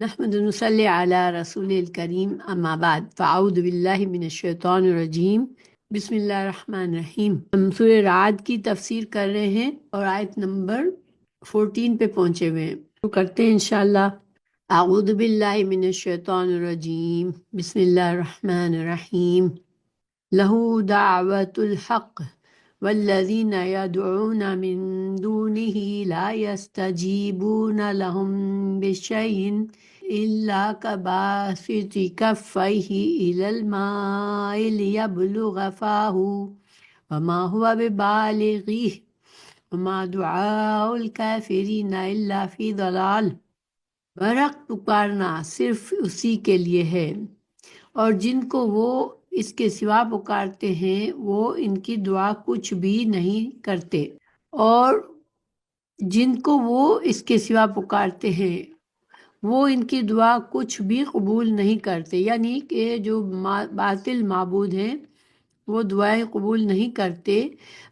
نحمد نصلی علی رسول الکریم اما بعد فاعوذ باللہ من الشیطان الرجیم بسم اللہ الرحمن الرحیم۔ ہم سورہ رعد کی تفسیر کر رہے ہیں اور آیت نمبر 14 پہ پہنچے ہوئے ہیں، تو کرتے ہیں انشاءاللہ۔ اعوذ باللہ من الشیطان الرجیم بسم اللہ الرحمن الرحیم۔ لہ دعوت الحق والذین یدعون من دونه لا يستجیبون لهم بشیء الا کباسط کفیہ الی الماء لیبلغ فاہ وما هو ببالغہ وما دعاء الکافرین الا فی ضلال۔ برحق پکارنا صرف اسی کے لیے ہے، اور جن کو وہ اس کے سوا پکارتے ہیں وہ ان کی دعا کچھ بھی نہیں کرتے، اور جن کو وہ اس کے سوا پکارتے ہیں وہ ان کی دعا کچھ بھی قبول نہیں کرتے، یعنی کہ جو باطل معبود ہیں وہ دعائیں قبول نہیں کرتے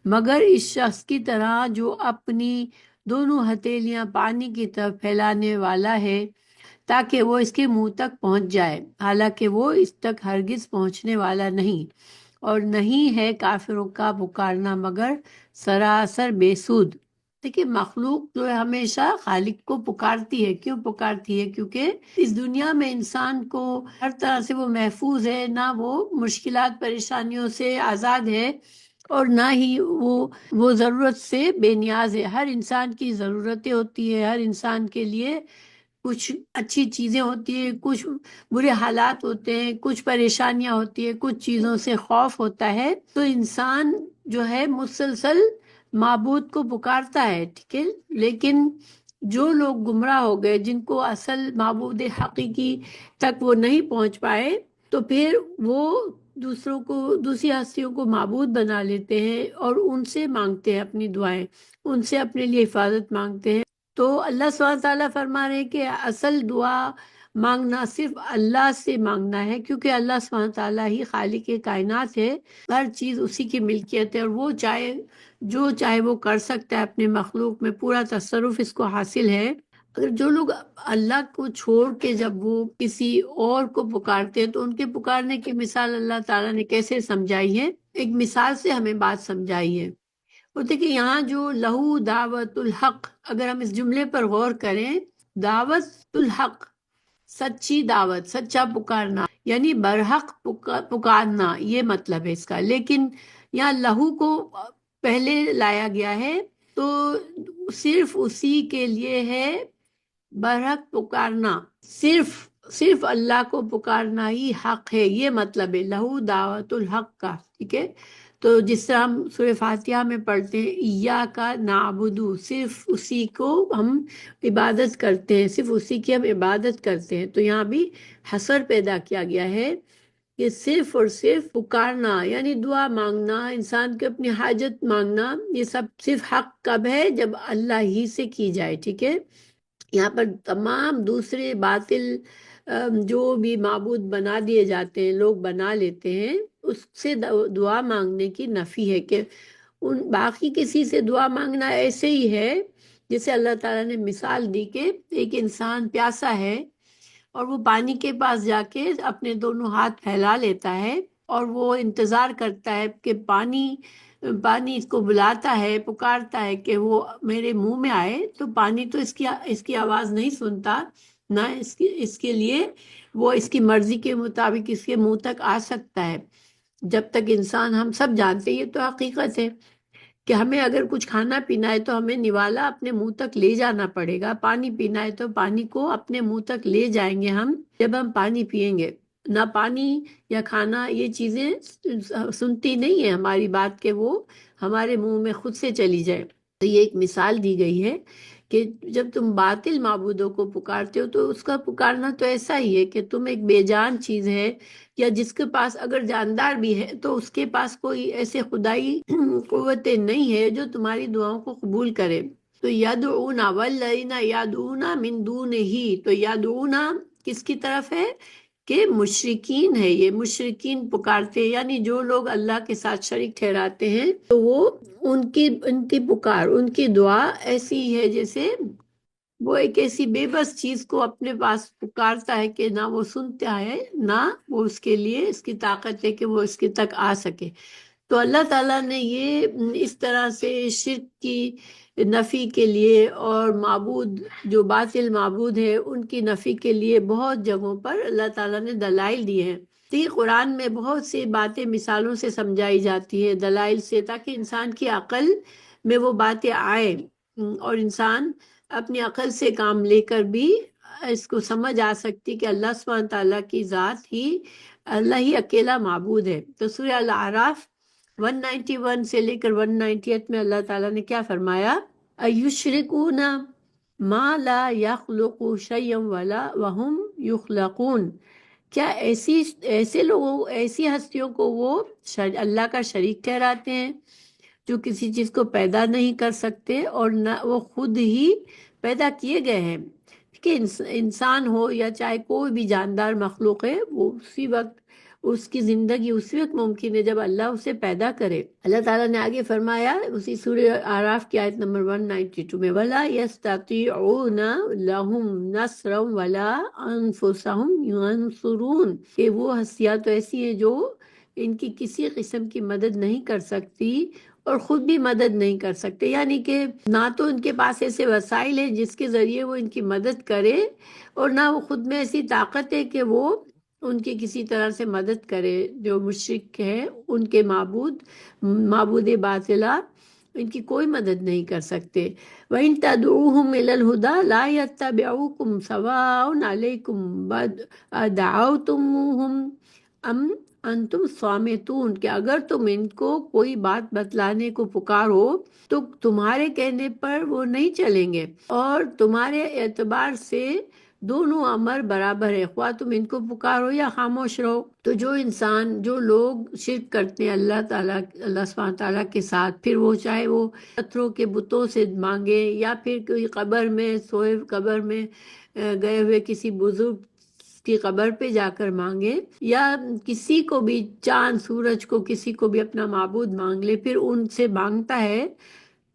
مگر اس شخص کی طرح جو اپنی دونوں ہتھیلیاں پانی کی طرف پھیلانے والا ہے تاکہ وہ اس کے منہ تک پہنچ جائے، حالانکہ وہ اس تک ہرگز پہنچنے والا نہیں، اور نہیں ہے کافروں کا پکارنا مگر سراسر بے سود۔ دیکھیے، مخلوق جو ہے ہمیشہ خالق کو پکارتی ہے۔ کیوں پکارتی ہے؟ کیونکہ اس دنیا میں انسان کو ہر طرح سے وہ محفوظ ہے، نہ وہ مشکلات پریشانیوں سے آزاد ہے اور نہ ہی وہ ضرورت سے بے نیاز ہے۔ ہر انسان کی ضرورتیں ہوتی ہے، ہر انسان کے لیے کچھ اچھی چیزیں ہوتی ہیں، کچھ برے حالات ہوتے ہیں، کچھ پریشانیاں ہوتی ہیں، کچھ چیزوں سے خوف ہوتا ہے، تو انسان جو ہے مسلسل معبود کو پکارتا ہے، ٹھیک ہے۔ لیکن جو لوگ گمراہ ہو گئے، جن کو اصل معبود حقیقی تک وہ نہیں پہنچ پائے، تو پھر وہ دوسری ہستیوں کو معبود بنا لیتے ہیں اور ان سے مانگتے ہیں اپنی دعائیں، ان سے اپنے لیے حفاظت مانگتے ہیں۔ تو اللہ سبحانہ تعالیٰ فرما رہے ہیں کہ اصل دعا مانگنا صرف اللہ سے مانگنا ہے، کیونکہ اللہ سبحانہ تعالیٰ ہی خالق کائنات ہے، ہر چیز اسی کی ملکیت ہے، اور وہ جو چاہے وہ کر سکتا ہے اپنے مخلوق میں، پورا تصرف اس کو حاصل ہے۔ اگر جو لوگ اللہ کو چھوڑ کے جب وہ کسی اور کو پکارتے ہیں تو ان کے پکارنے کی مثال اللہ تعالیٰ نے کیسے سمجھائی ہے، ایک مثال سے ہمیں بات سمجھائی ہے۔ اور دیکھیں یہاں جو لہو دعوت الحق، اگر ہم اس جملے پر غور کریں، دعوت الحق سچی دعوت، سچا پکارنا، یعنی برحق پکارنا، یہ مطلب ہے اس کا۔ لیکن یہاں لہو کو پہلے لایا گیا ہے تو صرف اسی کے لیے ہے برحق پکارنا، صرف اللہ کو پکارنا ہی حق ہے، یہ مطلب ہے لہو دعوت الحق کا، ٹھیک ہے۔ تو جس طرح ہم سورہ فاتحہ میں پڑھتے ہیں ایاک نعبدو، صرف اسی کو ہم عبادت کرتے ہیں، صرف اسی کی ہم عبادت کرتے ہیں، تو یہاں بھی حصر پیدا کیا گیا ہے کہ صرف اور صرف پکارنا، یعنی دعا مانگنا، انسان کو اپنی حاجت مانگنا، یہ سب صرف حق کب ہے؟ جب اللہ ہی سے کی جائے، ٹھیک ہے۔ یہاں پر تمام دوسرے باطل جو بھی معبود بنا دیے جاتے ہیں، لوگ بنا لیتے ہیں، اس سے دعا مانگنے کی نفی ہے کہ ان باقی کسی سے دعا مانگنا ایسے ہی ہے جیسے اللہ تعالیٰ نے مثال دی کہ ایک انسان پیاسا ہے اور وہ پانی کے پاس جا کے اپنے دونوں ہاتھ پھیلا لیتا ہے اور وہ انتظار کرتا ہے کہ پانی اس کو بلاتا ہے، پکارتا ہے کہ وہ میرے منہ میں آئے، تو پانی تو اس کی آواز نہیں سنتا، نہ اس کے لیے وہ اس کی مرضی کے مطابق اس کے منہ تک آ سکتا ہے۔ جب تک انسان، ہم سب جانتے ہیں، یہ تو حقیقت ہے کہ ہمیں اگر کچھ کھانا پینا ہے تو ہمیں نوالا اپنے منہ تک لے جانا پڑے گا، پانی پینا ہے تو پانی کو اپنے منہ تک لے جائیں گے ہم جب ہم پانی پیئیں گے۔ نہ پانی یا کھانا یہ چیزیں سنتی نہیں ہے ہماری بات کہ وہ ہمارے منہ میں خود سے چلی جائے۔ تو یہ ایک مثال دی گئی ہے کہ جب تم باطل معبودوں کو پکارتے ہو تو اس کا پکارنا تو ایسا ہی ہے کہ تم ایک بے جان چیز ہے، یا جس کے پاس اگر جاندار بھی ہے تو اس کے پاس کوئی ایسے خدائی قوتیں نہیں ہے جو تمہاری دعاؤں کو قبول کرے۔ تو یدعون والذین یدعون من دونہ، تو یدعون کس کی طرف ہے؟ کہ مشرکین ہے، یہ مشرکین پکارتے ہیں، یعنی جو لوگ اللہ کے ساتھ شریک ٹھہراتے ہیں، تو وہ ان کی پکار، ان کی دعا ایسی ہے جیسے وہ ایک ایسی بے بس چیز کو اپنے پاس پکارتا ہے کہ نہ وہ سنتا ہے، نہ وہ اس کے لیے اس کی طاقت ہے کہ وہ اس کے تک آ سکے۔ تو اللہ تعالیٰ نے یہ اس طرح سے شرک کی نفی کے لیے اور معبود جو باطل معبود ہے ان کی نفی کے لیے بہت جگہوں پر اللہ تعالیٰ نے دلائل دیے ہیں۔ تو یہ قرآن میں بہت سی باتیں مثالوں سے سمجھائی جاتی ہے، دلائل سے، تاکہ انسان کی عقل میں وہ باتیں آئے اور انسان اپنی عقل سے کام لے کر بھی اس کو سمجھ آ سکتی کہ اللہ سبحانہ تعالیٰ کی ذات ہی، اللہ ہی اکیلا معبود ہے۔ تو سورہ الاعراف 191 سے لے کر 198 میں اللہ تعالیٰ نے کیا فرمایا؟ ایشرکون ما لا یخلق شیئا ولا وہم یخلقون، کیا ایسے لوگوں، ایسی ہستیوں کو وہ اللہ کا شریک ٹھہراتے ہیں جو کسی چیز کو پیدا نہیں کر سکتے اور نہ وہ خود ہی پیدا کیے گئے ہیں؟ کہ انسان ہو یا چاہے کوئی بھی جاندار مخلوق ہے، وہ اسی وقت اس کی زندگی اسی وقت ممکن ہے جب اللہ اسے پیدا کرے۔ اللہ تعالیٰ نے آگے فرمایا اسی سورہ اعراف کی آیت نمبر 192 میں، وَلَا يَسْتَطِيعُونَ لَهُمْ نَصْرًا وَلَا أَنفُسَهُمْ يَنصُرُونَ، کہ وہ ہستیاں تو ایسی ہیں جو ان کی کسی قسم کی مدد نہیں کر سکتی اور خود بھی مدد نہیں کر سکتے، یعنی کہ نہ تو ان کے پاس ایسے وسائل ہیں جس کے ذریعے وہ ان کی مدد کرے، اور نہ وہ خود میں ایسی طاقت ہے کہ وہ ان کی کسی طرح سے مدد کرے۔ جو مشرک ہے ان کے معبود باطلہ ان کی کوئی مدد نہیں کر سکتے۔ وَإِن تَدْعُوهُمْ إِلَى الْهُدَى لَا يَتَّبِعُوكُمْ سَوَاءٌ عَلَيْكُمْ دَعَوْتُمُوهُمْ أَمْ انتم صامتون، کہ اگر تم ان کو کوئی بات بتلانے کو پکارو تو تمہارے کہنے پر وہ نہیں چلیں گے، اور تمہارے اعتبار سے دونوں امر برابر ہے، خواہ تم ان کو پکارو یا خاموش رہو۔ تو جو لوگ شرک کرتے ہیں اللہ سبحانہ تعالیٰ کے ساتھ، پھر وہ چاہے وہ پتھروں کے بتوں سے مانگے یا پھر کوئی قبر میں سوئے، قبر میں گئے ہوئے کسی بزرگ کی قبر پہ جا کر مانگے، یا کسی کو بھی، چاند سورج کو، کسی کو بھی اپنا معبود مانگ لے، پھر ان سے مانگتا ہے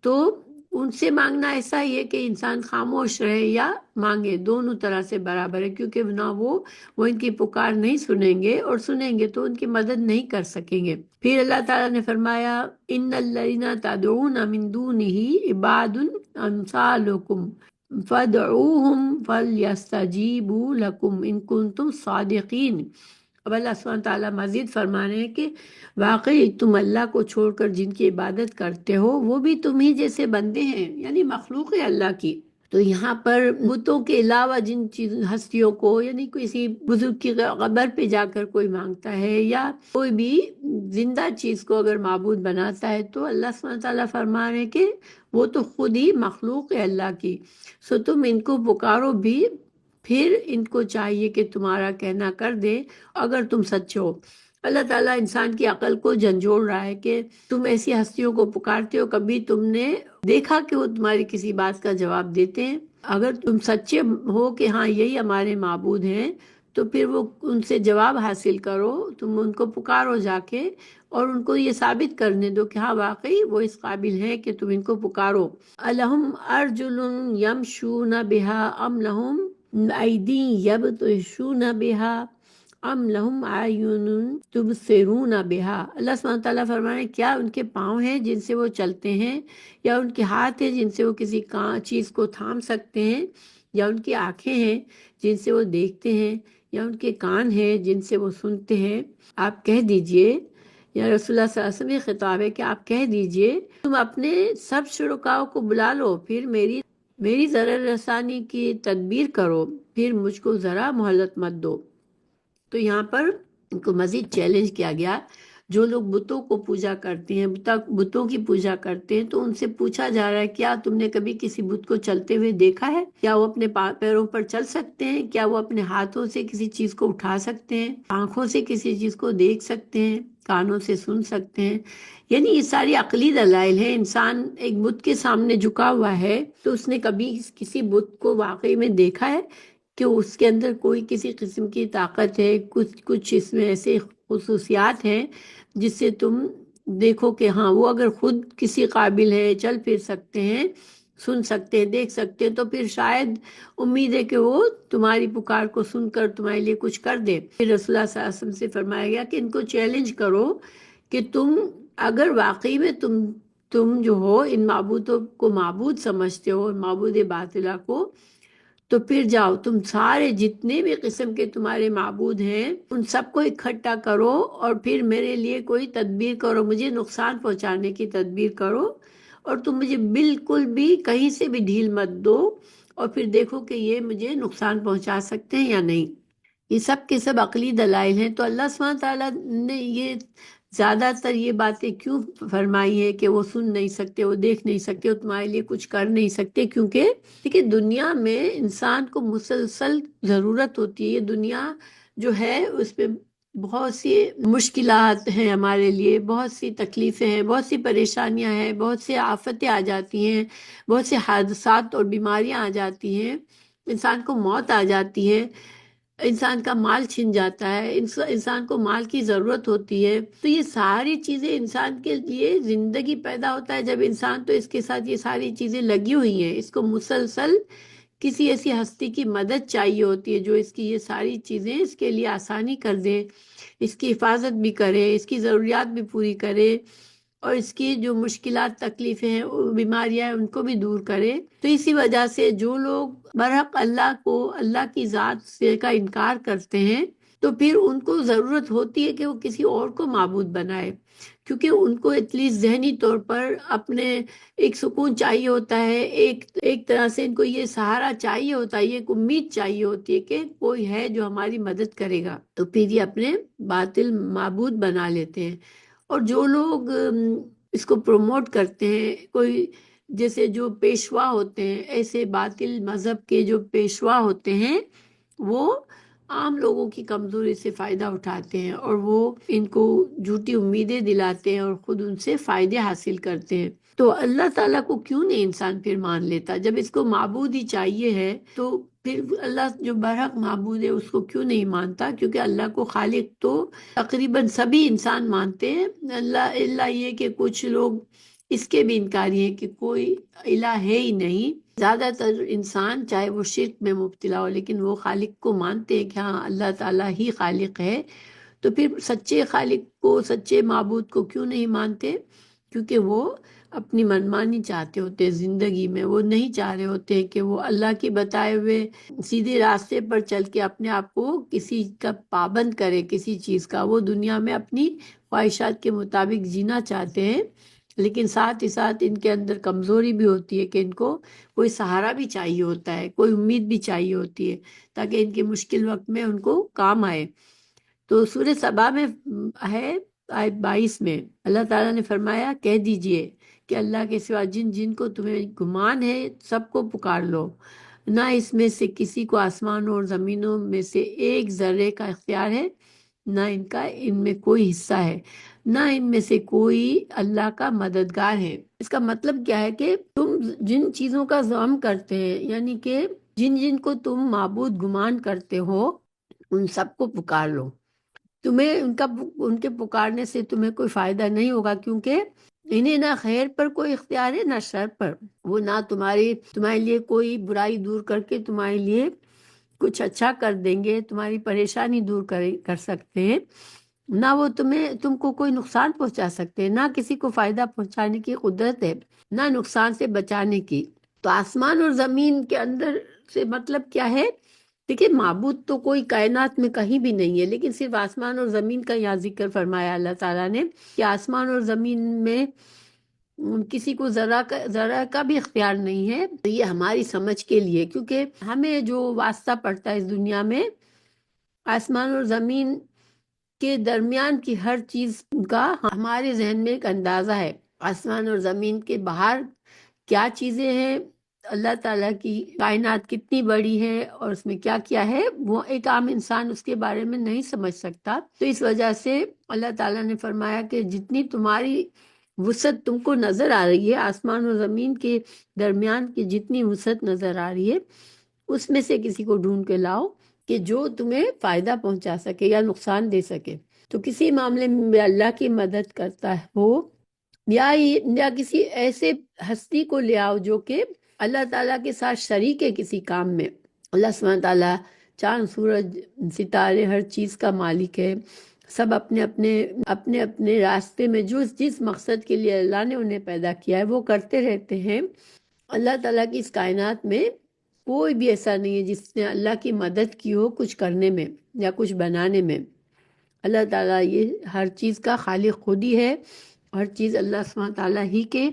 تو ان سے مانگنا ایسا ہی ہے کہ انسان خاموش رہے یا مانگے، دونوں طرح سے برابر ہے، کیونکہ نہ وہ ان کی پکار نہیں سنیں گے، اور سنیں گے تو ان کی مدد نہیں کر سکیں گے۔ پھر اللہ تعالیٰ نے فرمایا ان الذین تدعون من دونہ عباد امثالکم فادعوهم فلیستجیبوا لکم ان کنتم صادقین۔ اب اللہ سبحانہ تعالیٰ مزید فرمانے ہیں کہ واقعی تم اللہ کو چھوڑ کر جن کی عبادت کرتے ہو وہ بھی تم ہی جیسے بندے ہیں، یعنی مخلوق ہے اللہ کی۔ تو یہاں پر بتوں کے علاوہ جن ہستیوں کو، یعنی کسی بزرگ کی قبر پہ جا کر کوئی مانگتا ہے یا کوئی بھی زندہ چیز کو اگر معبود بناتا ہے، تو اللہ سبحانہ تعالیٰ فرما رہے ہیں کہ وہ تو خود ہی مخلوق ہے اللہ کی، سو تم ان کو پکارو بھی، پھر ان کو چاہیے کہ تمہارا کہنا کر دے اگر تم سچے ہو۔ اللہ تعالیٰ انسان کی عقل کو جھنجھوڑ رہا ہے کہ تم ایسی ہستیوں کو پکارتے ہو، کبھی تم نے دیکھا کہ وہ تمہاری کسی بات کا جواب دیتے ہیں؟ اگر تم سچے ہو کہ ہاں یہی ہمارے معبود ہیں، تو پھر وہ ان سے جواب حاصل کرو، تم ان کو پکارو جا کے، اور ان کو یہ ثابت کرنے دو کہ ہاں واقعی وہ اس قابل ہے کہ تم ان کو پکارو۔ الہم ارجل یمشون بہا ام لہم ایدی یبطشون بہا ام لہم اعین تبصرون بہا۔ اللہ سبحانہ تعالیٰ فرمانے ہیں کیا ان کے پاؤں ہیں جن سے وہ چلتے ہیں، یا ان کے ہاتھ ہیں جن سے وہ کسی چیز کو تھام سکتے ہیں، یا ان کی آنکھیں ہیں جن سے وہ دیکھتے ہیں، یا ان کے کان ہیں جن سے وہ سنتے ہیں؟ آپ کہہ دیجئے، یا رسول اللہ صلی اللہ علیہ وسلم یہ خطاب ہے کہ آپ کہہ دیجئے تم اپنے سب شرکاؤں کو بلا لو، پھر میری ضرر رسانی کی تدبیر کرو، پھر مجھ کو ذرا مہلت مت دو۔ تو یہاں پر ان کو مزید چیلنج کیا گیا، جو لوگ بتوں کو پوجا کرتے ہیں، بتوں کی پوجا کرتے ہیں، تو ان سے پوچھا جا رہا ہے کیا تم نے کبھی کسی بت کو چلتے ہوئے دیکھا ہے؟ کیا وہ اپنے پیروں پر چل سکتے ہیں؟ کیا وہ اپنے ہاتھوں سے کسی چیز کو اٹھا سکتے ہیں؟ آنکھوں سے کسی چیز کو دیکھ سکتے ہیں؟ کانوں سے سن سکتے ہیں؟ یعنی یہ ساری عقلی دلائل ہیں۔ انسان ایک بت کے سامنے جھکا ہوا ہے تو اس نے کبھی کسی بت کو واقعی میں دیکھا ہے کہ اس کے اندر کوئی کسی قسم کی طاقت ہے، کچھ اس میں ایسے خصوصیات ہیں جس سے تم دیکھو کہ ہاں وہ اگر خود کسی قابل ہے، چل پھر سکتے ہیں، سن سکتے ہیں، دیکھ سکتے ہیں، تو پھر شاید امید ہے کہ وہ تمہاری پکار کو سن کر تمہارے لیے کچھ کر دے۔ پھر رسول اللہ صلی اللہ علیہ وسلم سے فرمایا گیا کہ ان کو چیلنج کرو کہ تم اگر واقعی میں تم جو ہو ان معبودوں کو معبود سمجھتے ہو، معبود باطلہ کو، تو پھر جاؤ تم سارے جتنے بھی قسم کے تمہارے معبود ہیں ان سب کو اکٹھا کرو اور پھر میرے لیے کوئی تدبیر کرو، مجھے نقصان پہنچانے کی تدبیر کرو، اور تم مجھے بالکل بھی کہیں سے بھی ڈھیل مت دو، اور پھر دیکھو کہ یہ مجھے نقصان پہنچا سکتے ہیں یا نہیں۔ یہ سب کے سب عقلی دلائل ہیں۔ تو اللہ سبحانہ تعالیٰ نے یہ زیادہ تر یہ باتیں کیوں فرمائی ہے کہ وہ سن نہیں سکتے، وہ دیکھ نہیں سکتے، وہ تمہارے لیے کچھ کر نہیں سکتے؟ کیونکہ دیکھیے دنیا میں انسان کو مسلسل ضرورت ہوتی ہے، یہ دنیا جو ہے اس پہ بہت سی مشکلات ہیں ہمارے لیے، بہت سی تکلیفیں ہیں، بہت سی پریشانیاں ہیں، بہت سی آفتیں آ جاتی ہیں، بہت سے حادثات اور بیماریاں آ جاتی ہیں، انسان کو موت آ جاتی ہے، انسان کا مال چھن جاتا ہے، انسان کو مال کی ضرورت ہوتی ہے۔ تو یہ ساری چیزیں انسان کے لیے زندگی پیدا ہوتا ہے جب انسان تو اس کے ساتھ یہ ساری چیزیں لگی ہوئی ہیں، اس کو مسلسل کسی ایسی ہستی کی مدد چاہیے ہوتی ہے جو اس کی یہ ساری چیزیں اس کے لیے آسانی کر دے، اس کی حفاظت بھی کرے، اس کی ضروریات بھی پوری کرے، اور اس کی جو مشکلات تکلیفیں ہیں بیماریاں ہیں ان کو بھی دور کرے۔ تو اسی وجہ سے جو لوگ برحق اللہ کو، اللہ کی ذات سے کا انکار کرتے ہیں، تو پھر ان کو ضرورت ہوتی ہے کہ وہ کسی اور کو معبود بنائے، کیونکہ ان کو ایٹ لیسٹ ذہنی طور پر اپنے ایک سکون چاہیے ہوتا ہے، ایک طرح سے ان کو یہ سہارا چاہیے ہوتا ہے، یہ ایک امید چاہیے ہوتی ہے کہ کوئی ہے جو ہماری مدد کرے گا، تو پھر یہ اپنے باطل معبود بنا لیتے ہیں۔ اور جو لوگ اس کو پروموٹ کرتے ہیں، کوئی جیسے جو پیشوا ہوتے ہیں، ایسے باطل مذہب کے جو پیشوا ہوتے ہیں، وہ عام لوگوں کی کمزوری سے فائدہ اٹھاتے ہیں اور وہ ان کو جھوٹی امیدیں دلاتے ہیں اور خود ان سے فائدے حاصل کرتے ہیں۔ تو اللہ تعالیٰ کو کیوں نہیں انسان پھر مان لیتا؟ جب اس کو معبود ہی چاہیے ہے تو پھر اللہ جو برحق معبود ہے اس کو کیوں نہیں مانتا؟ کیونکہ اللہ کو خالق تو تقریباً سبھی انسان مانتے ہیں، اللہ یہ کہ کچھ لوگ اس کے بھی انکاری ہیں کہ کوئی الہ ہے ہی نہیں۔ زیادہ تر انسان چاہے وہ شرک میں مبتلا ہو لیکن وہ خالق کو مانتے ہیں کہ ہاں اللہ تعالیٰ ہی خالق ہے۔ تو پھر سچے خالق کو، سچے معبود کو کیوں نہیں مانتے؟ کیونکہ وہ اپنی منمانی چاہتے ہوتے ہیں زندگی میں، وہ نہیں چاہ رہے ہوتے کہ وہ اللہ کی بتائے ہوئے سیدھے راستے پر چل کے اپنے آپ کو کسی کا پابند کرے، کسی چیز کا۔ وہ دنیا میں اپنی خواہشات کے مطابق جینا چاہتے ہیں، لیکن ساتھ ہی ساتھ ان کے اندر کمزوری بھی ہوتی ہے کہ ان کو کوئی سہارا بھی چاہیے ہوتا ہے، کوئی امید بھی چاہیے ہوتی ہے تاکہ ان کے مشکل وقت میں ان کو کام آئے۔ تو سورہ سبا میں ہے آیت 22 میں اللہ تعالیٰ نے فرمایا کہہ دیجئے کہ اللہ کے سوا جن جن کو تمہیں گمان ہے سب کو پکار لو، نہ اس میں سے کسی کو آسمانوں اور زمینوں میں سے ایک ذرے کا اختیار ہے، نہ ان کا ان میں کوئی حصہ ہے، نہ ان میں سے کوئی اللہ کا مددگار ہے۔ اس کا مطلب کیا ہے کہ تم جن چیزوں کا زعم کرتے ہیں، یعنی کہ جن جن کو تم معبود گمان کرتے ہو ان سب کو پکار لو، تمہیں ان کے پکارنے سے تمہیں کوئی فائدہ نہیں ہوگا، کیونکہ انہیں نہ خیر پر کوئی اختیار ہے نہ شر پر۔ وہ نہ تمہارے لیے کوئی برائی دور کر کے تمہارے لیے کچھ اچھا کر دیں گے، تمہاری پریشانی دور کر سکتے ہیں، نہ وہ تم کو کوئی نقصان پہنچا سکتے ہیں، نہ کسی کو فائدہ پہنچانے کی قدرت ہے، نہ نقصان سے بچانے کی۔ تو آسمان اور زمین کے اندر سے مطلب کیا ہے؟ دیکھیں معبود تو کوئی کائنات میں کہیں بھی نہیں ہے، لیکن صرف آسمان اور زمین کا یہاں ذکر فرمایا اللہ تعالیٰ نے کہ آسمان اور زمین میں کسی کو ذرا کا بھی اختیار نہیں ہے۔ تو یہ ہماری سمجھ کے لیے، کیونکہ ہمیں جو واسطہ پڑتا ہے اس دنیا میں آسمان اور زمین کے درمیان کی ہر چیز کا ہمارے ذہن میں ایک اندازہ ہے۔ آسمان اور زمین کے باہر کیا چیزیں ہیں، اللہ تعالیٰ کی کائنات کتنی بڑی ہے اور اس میں کیا کیا ہے، وہ ایک عام انسان اس کے بارے میں نہیں سمجھ سکتا۔ تو اس وجہ سے اللہ تعالیٰ نے فرمایا کہ جتنی تمہاری وسعت تم کو نظر آ رہی ہے، آسمان اور زمین کے درمیان کی جتنی وسعت نظر آ رہی ہے اس میں سے کسی کو ڈھونڈ کے لاؤ کہ جو تمہیں فائدہ پہنچا سکے یا نقصان دے سکے۔ تو کسی معاملے میں اللہ کی مدد کرتا ہو یا کسی ایسے ہستی کو لے آؤ جو کہ اللہ تعالیٰ کے ساتھ شریک ہے کسی کام میں، اللہ سبحانہ تعالیٰ چاند سورج ستارے ہر چیز کا مالک ہے، سب اپنے راستے میں جس مقصد کے لیے اللہ نے انہیں پیدا کیا ہے وہ کرتے رہتے ہیں۔ اللہ تعالیٰ کی اس کائنات میں کوئی بھی ایسا نہیں ہے جس نے اللہ کی مدد کی ہو کچھ کرنے میں یا کچھ بنانے میں۔ اللہ تعالیٰ یہ ہر چیز کا خالق خود ہی ہے، ہر چیز اللہ سبحانہ تعالیٰ ہی کے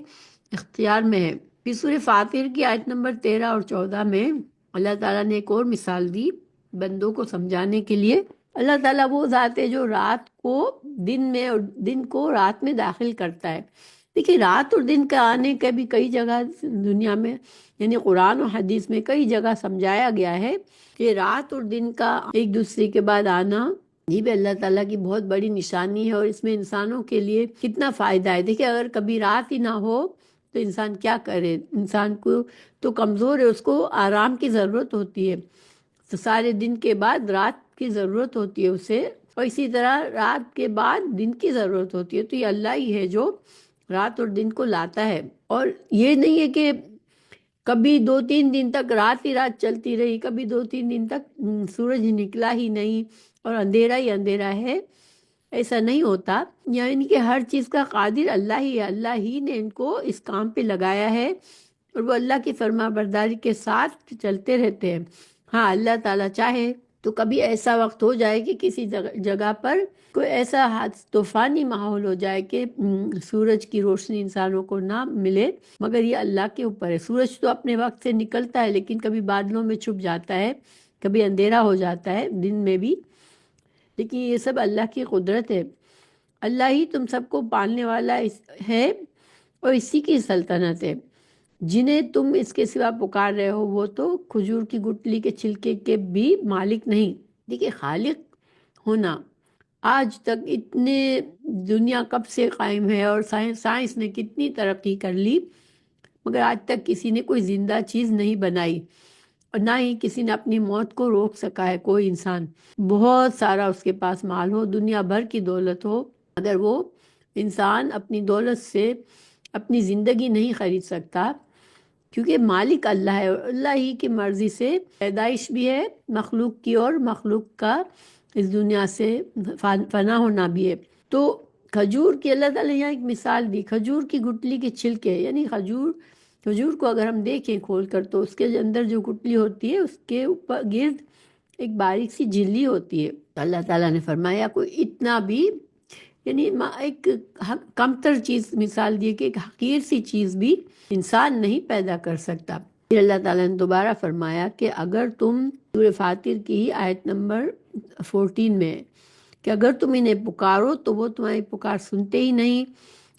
اختیار میں ہے۔ پھر سورہ فاطر کی آیت نمبر 13 اور 14 میں اللہ تعالیٰ نے ایک اور مثال دی بندوں کو سمجھانے کے لیے۔ اللہ تعالیٰ وہ ذات ہے جو رات کو دن میں اور دن کو رات میں داخل کرتا ہے۔ دیکھیے رات اور دن کا آنے کا بھی کئی جگہ دنیا میں یعنی قرآن و حدیث میں کئی جگہ سمجھایا گیا ہے کہ رات اور دن کا ایک دوسرے کے بعد آنا یہ بھی اللہ تعالیٰ کی بہت بڑی نشانی ہے، اور اس میں انسانوں کے لیے کتنا فائدہ ہے۔ دیکھیے اگر کبھی رات ہی نہ ہو تو انسان کیا کرے، انسان کو تو کمزور ہے، اس کو آرام کی ضرورت ہوتی ہے، تو سارے دن کے بعد رات کی ضرورت ہوتی ہے اسے، اور اسی طرح رات کے بعد دن کی ضرورت ہوتی ہے۔ تو یہ اللہ ہی ہے جو رات اور دن کو لاتا ہے، اور یہ نہیں ہے کہ کبھی 2-3 دن تک رات ہی رات چلتی رہی، کبھی 2-3 دن تک سورج نکلا ہی نہیں اور اندھیرا ہی اندھیرا ہے، ایسا نہیں ہوتا۔ یعنی کہ ہر چیز کا قادر اللہ ہی ہے، اللہ ہی نے ان کو اس کام پہ لگایا ہے، اور وہ اللہ کی فرما برداری کے ساتھ چلتے رہتے ہیں۔ ہاں اللہ تعالیٰ چاہے تو کبھی ایسا وقت ہو جائے کہ کسی جگہ پر کوئی ایسا طوفانی ماحول ہو جائے کہ سورج کی روشنی انسانوں کو نہ ملے، مگر یہ اللہ کے اوپر ہے۔ سورج تو اپنے وقت سے نکلتا ہے لیکن کبھی بادلوں میں چھپ جاتا ہے، کبھی اندھیرا ہو جاتا ہے دن میں بھی، لیکن یہ سب اللہ کی قدرت ہے۔ اللہ ہی تم سب کو پالنے والا ہے اور اسی کی سلطنت ہے۔ جنہیں تم اس کے سوا پکار رہے ہو وہ تو کھجور کی گٹلی کے چھلکے کے بھی مالک نہیں۔ دیکھیے خالق ہونا آج تک اتنے دنیا کب سے قائم ہے، اور سائنس نے کتنی ترقی کر لی، مگر آج تک کسی نے کوئی زندہ چیز نہیں بنائی، اور نہ ہی کسی نے اپنی موت کو روک سکا ہے۔ کوئی انسان بہت سارا اس کے پاس مال ہو، دنیا بھر کی دولت ہو، اگر وہ انسان اپنی دولت سے اپنی زندگی نہیں خرید سکتا، کیونکہ مالک اللہ ہے، اور اللہ ہی کی مرضی سے پیدائش بھی ہے مخلوق کی، اور مخلوق کا اس دنیا سے فنا ہونا بھی ہے۔ تو کھجور کی اللہ تعالیٰ نے یہاں ایک مثال دی، کھجور کی گٹلی کے چھلکے، یعنی کھجور کو اگر ہم دیکھیں کھول کر تو اس کے اندر جو گٹلی ہوتی ہے اس کے اوپر گرد ایک باریک سی جھلی ہوتی ہے۔ اللہ تعالیٰ نے فرمایا کوئی اتنا بھی یعنی ایک کمتر چیز مثال دی کہ ایک حقیر سی چیز بھی انسان نہیں پیدا کر سکتا۔ پھر اللہ تعالیٰ نے دوبارہ فرمایا کہ اگر تم سورہ فاطر کی ہی آیت نمبر 14 میں کہ اگر تم انہیں پکارو تو وہ تمہاری پکار سنتے ہی نہیں،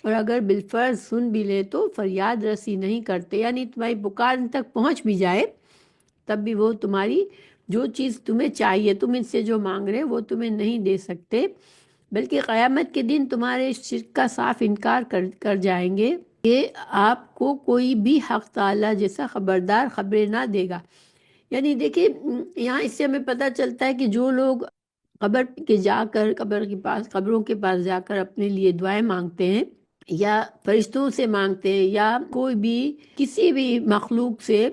اور اگر بالفرض سن بھی لے تو فریاد رسی نہیں کرتے، یعنی تمہاری پکار ان تک پہنچ بھی جائے تب بھی وہ تمہاری جو چیز تمہیں چاہیے، تم ان سے جو مانگ رہے وہ تمہیں نہیں دے سکتے، بلکہ قیامت کے دن تمہارے اس شرک کا صاف انکار کر جائیں گے کہ آپ کو کوئی بھی حق تعالیٰ جیسا خبردار خبریں نہ دے گا۔ یعنی دیکھیں یہاں اس سے ہمیں پتہ چلتا ہے کہ جو لوگ قبر کے جا کر قبروں کے پاس جا کر اپنے لیے دعائیں مانگتے ہیں، یا فرشتوں سے مانگتے ہیں، یا کوئی بھی کسی بھی مخلوق سے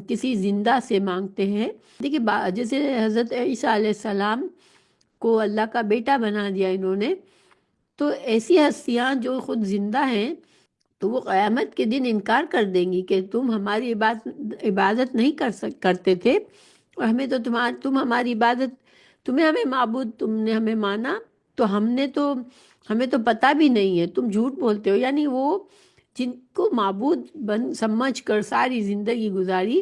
کسی زندہ سے مانگتے ہیں، دیکھیے جیسے حضرت عیسیٰ علیہ السلام کو اللہ کا بیٹا بنا دیا انہوں نے، تو ایسی ہستیاں جو خود زندہ ہیں تو وہ قیامت کے دن انکار کر دیں گی کہ تم ہماری عبادت نہیں کرتے تھے، اور ہمیں تو تم ہماری عبادت، ہمیں معبود تم نے ہمیں مانا تو ہمیں تو پتہ بھی نہیں ہے، تم جھوٹ بولتے ہو۔ یعنی وہ جن کو معبود سمجھ کر ساری زندگی گزاری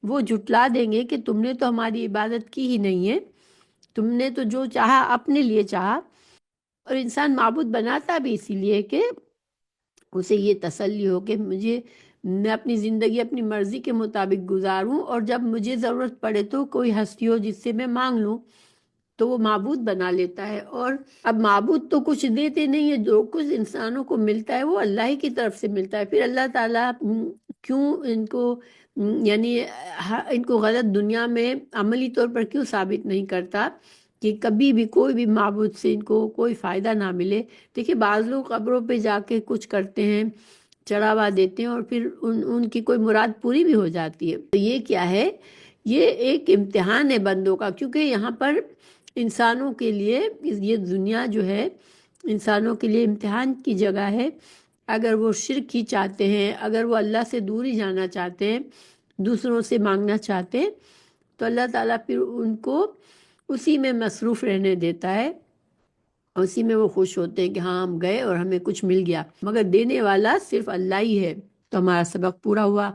وہ جھٹلا دیں گے کہ تم نے تو ہماری عبادت کی ہی نہیں ہے، تم نے تو جو چاہا اپنے لیے چاہا۔ اور انسان معبود بناتا بھی اسی لیے کہ اسے یہ تسلی ہو کہ میں اپنی زندگی اپنی مرضی کے مطابق گزاروں، اور جب مجھے ضرورت پڑے تو کوئی ہستی ہو جس سے میں مانگ لوں، تو وہ معبود بنا لیتا ہے۔ اور اب معبود تو کچھ دیتے نہیں ہے، جو کچھ انسانوں کو ملتا ہے وہ اللہ ہی کی طرف سے ملتا ہے۔ پھر اللہ تعالیٰ کیوں ان کو غلط دنیا میں عملی طور پر کیوں ثابت نہیں کرتا کہ کبھی بھی کوئی بھی معبود سے ان کو کوئی فائدہ نہ ملے۔ دیکھیے بعض لوگ قبروں پہ جا کے کچھ کرتے ہیں، چڑھاوا دیتے ہیں اور پھر ان کی کوئی مراد پوری بھی ہو جاتی ہے. تو یہ کیا ہے؟ یہ ایک امتحان ہے بندوں کا، کیونکہ یہاں پر انسانوں کے لیے یہ دنیا جو ہے انسانوں کے لیے امتحان کی جگہ ہے. اگر وہ شرک ہی چاہتے ہیں، اگر وہ اللہ سے دور ہی جانا چاہتے ہیں، دوسروں سے مانگنا چاہتے ہیں، تو اللہ تعالیٰ پھر ان کو اسی میں مصروف رہنے دیتا ہے، اسی میں وہ خوش ہوتے ہیں کہ ہاں ہم گئے اور ہمیں کچھ مل گیا، مگر دینے والا صرف اللہ ہی ہے. تو ہمارا سبق پورا ہوا.